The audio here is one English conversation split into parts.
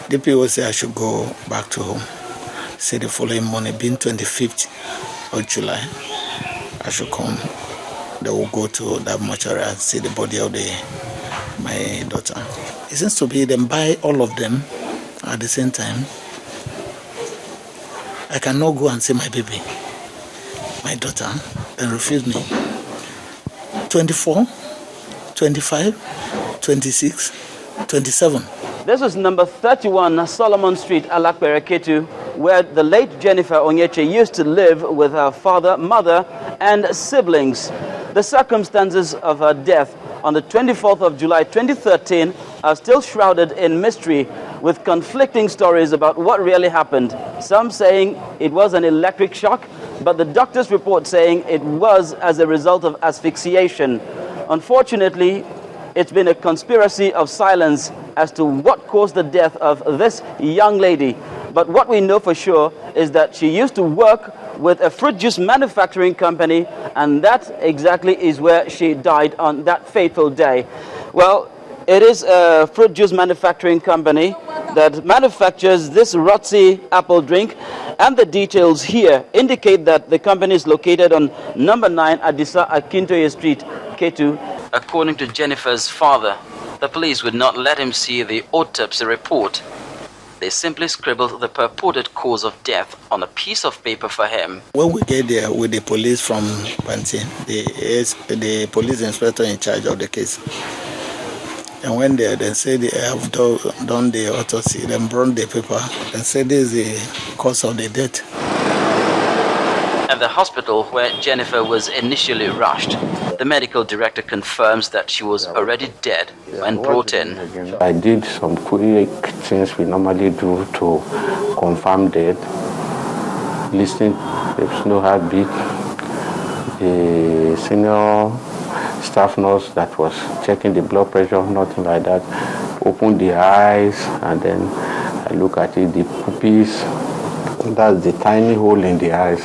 DPO said I should go back to home. Say the following morning, being 25th of July, I should come. They will go to that mortuary and see the body of my daughter. It seems to be them buy all of them at the same time. I cannot go and see my baby, my daughter, and refuse me. 24, 25, 26, 27. This was number 31 Solomon Street, Alakpere, Ketu, where the late Jennifer Onyeche used to live with her father, mother, and siblings. The circumstances of her death on the 24th of July 2013 are still shrouded in mystery, with conflicting stories about what really happened. Some saying it was an electric shock, but the doctor's report saying it was as a result of asphyxiation. Unfortunately, it's been a conspiracy of silence as to what caused the death of this young lady. But what we know for sure is that she used to work with a fruit juice manufacturing company, and that exactly is where she died on that fateful day. Well, it is a fruit juice manufacturing company that manufactures this Rotzi apple drink, and the details here indicate that the company is located on number 9 Adisa Akintoye Street, Ketu. According to Jennifer's father, the police would not let him see the autopsy report. They simply scribbled the purported cause of death on a piece of paper for him. When we get there with the police from Pantin, the police inspector in charge of the case, and when they say they have done the autopsy, then brought the paper and said this is the cause of the death. At the hospital where Jennifer was initially rushed, the medical director confirms that she was already dead when brought in. I did some quick things we normally do to confirm death. Listening, there's no heartbeat. The senior staff nurse that was checking the blood pressure, nothing like that, opened the eyes, and then I look at it, the pupils, that's the tiny hole in the eyes.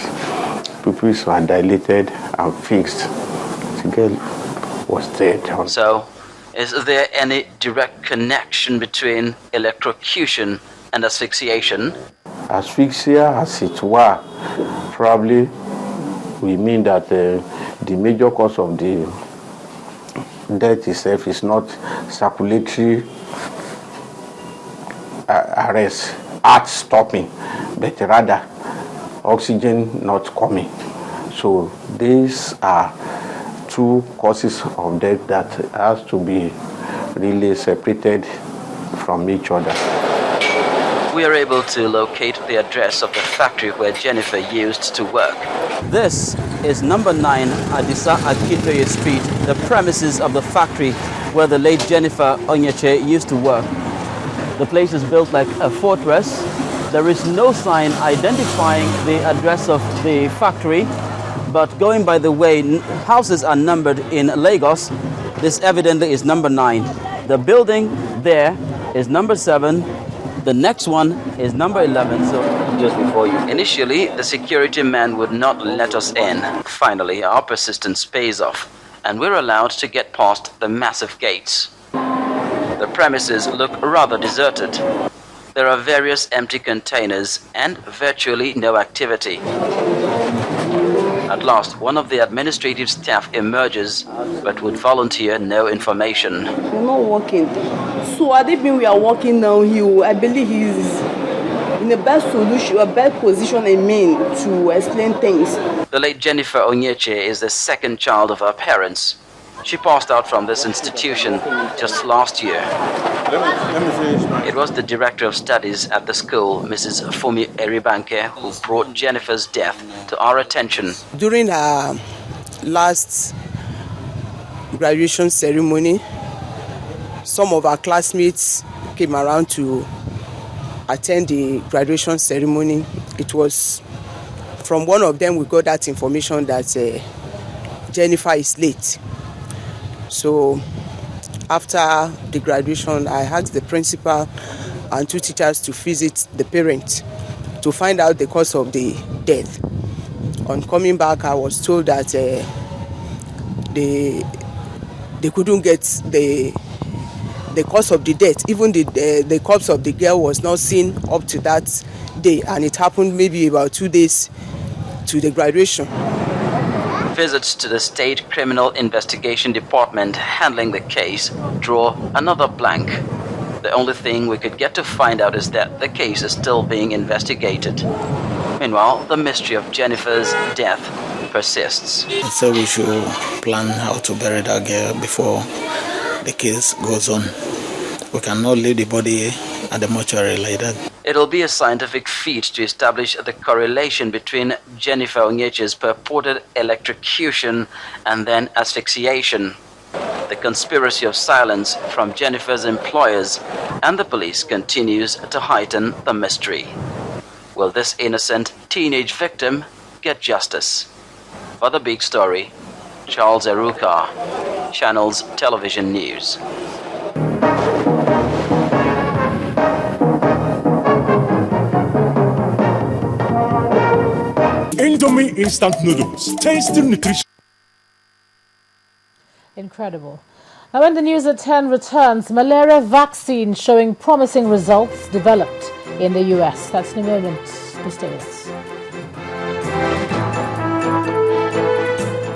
Pupils were dilated and fixed. The girl was dead. So, is there any direct connection between electrocution and asphyxiation? Asphyxia, as it were, probably we mean that the major cause of the death itself is not circulatory arrest, heart stopping, but rather oxygen not coming. So these are two causes of death that has to be really separated from each other. We are able to locate the address of the factory where Jennifer used to work. This is number 9 Adisa Akintoye Street, the premises of the factory where the late Jennifer Onyeche used to work. The place is built like a fortress. There is no sign identifying the address of the factory, but going by the way houses are numbered in Lagos, this evidently is number 9. The building there is number 7. The next one is number 11, so just before you. Initially, the security man would not let us in. Finally, our persistence pays off, and we're allowed to get past the massive gates. The premises look rather deserted. There are various empty containers and virtually no activity. At last, one of the administrative staff emerges, but would volunteer no information. We're not working. So I think we are working now. I believe he's in the best solution, a best position to explain things. The late Jennifer Onyeche is the second child of her parents. She passed out from this institution just last year. It was the director of studies at the school, Mrs. Fumi Eribanke, who brought Jennifer's death to our attention. During her last graduation ceremony, some of our classmates came around to attend the graduation ceremony. It was from one of them we got that information that Jennifer is late. So after the graduation, I asked the principal and 2 teachers to visit the parents to find out the cause of the death. On coming back, I was told that they couldn't get the the cause of the death. Even the corpse of the girl was not seen up to that day, and it happened maybe about 2 days to the graduation. Visits to the State Criminal Investigation Department handling the case draw another blank. The only thing we could get to find out is that the case is still being investigated. Meanwhile, the mystery of Jennifer's death persists. So we should plan how to bury that girl before the case goes on. We cannot leave the body at the mortuary like that. It'll be a scientific feat to establish the correlation between Jennifer Onyeche's purported electrocution and then asphyxiation. The conspiracy of silence from Jennifer's employers and the police continues to heighten the mystery. Will this innocent teenage victim get justice? For The Big Story, Charles Eruka, Channels Television News. Indomie instant noodles, tasty nutrition. Incredible. Now, when the news at 10 returns, malaria vaccine showing promising results developed in the US. That's in a moment. Stay with us.